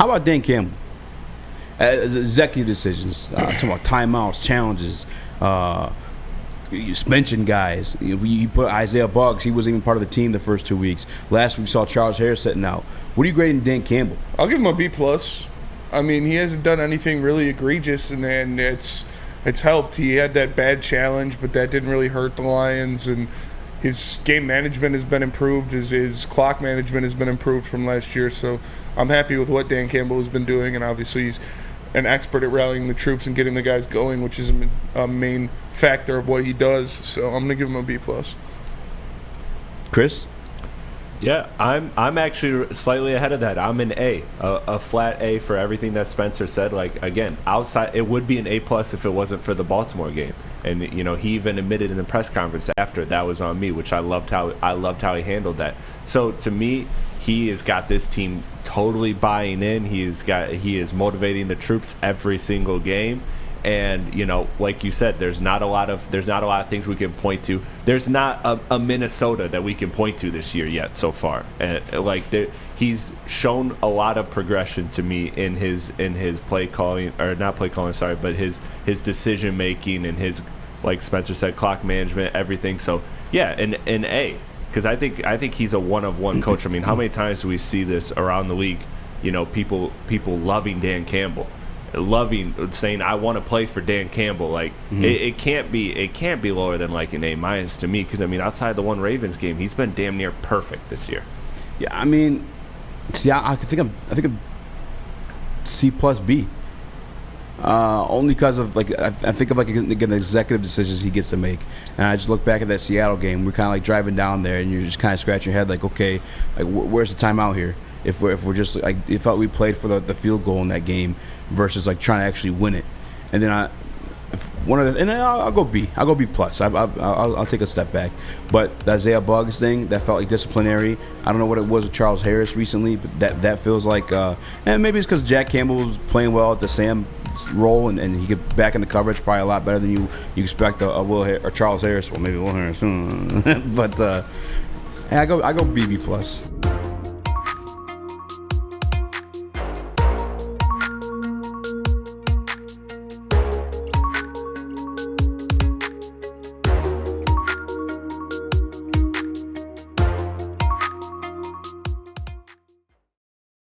How about Dan Campbell? Executive decisions, talking about timeouts, challenges, suspension guys. You put Isaiah Buggs. He wasn't even part of the team the first 2 weeks. Last week we saw Charles Harris sitting out. What are you grading Dan Campbell? I'll give him a B+. I mean, he hasn't done anything really egregious, and it's helped. He had that bad challenge, but that didn't really hurt the Lions, and his game management has been improved. His clock management has been improved from last year. So I'm happy with what Dan Campbell has been doing, and obviously he's an expert at rallying the troops and getting the guys going, which is a main factor of what he does. So I'm going to give him a B+. Chris? Yeah, I'm actually slightly ahead of that. I'm an a flat A for everything that Spencer said. Like, again, outside, it would be an A+ if it wasn't for the Baltimore game. And he even admitted in the press conference after that was on me, which I loved how he handled that. So to me, he has got this team totally buying in. He is motivating the troops every single game. And like you said, there's not a lot of things we can point to. There's not a Minnesota that we can point to this year yet so far. And he's shown a lot of progression to me in his play calling, or not play calling, sorry, but his decision making and his, like Spencer said, clock management, everything. So yeah, an A, because I think he's a one-of-one coach. I mean, how many times do we see this around the league? People loving Dan Campbell, saying I want to play for Dan Campbell. Like it can't be lower than like an A- to me, because I mean, outside the one Ravens game, he's been damn near perfect this year. Yeah, I mean, see, I think I'm C+B. Only because of I think of again the executive decisions he gets to make, and I just look back at that Seattle game. We're kind of like driving down there, and you're just kind of scratching your head, like, okay, like where's the timeout here? If we're just like, it felt we played for the field goal in that game versus like trying to actually win it. And then I'll go B. I'll go B+. I'll take a step back. But the Isaiah Buggs thing, that felt like disciplinary. I don't know what it was with Charles Harris recently, but that feels like, and maybe it's because Jack Campbell was playing well at the Sam role, and he get back in the coverage probably a lot better than you expect a or Charles Harris. Well, maybe Will Harris, but I go B+.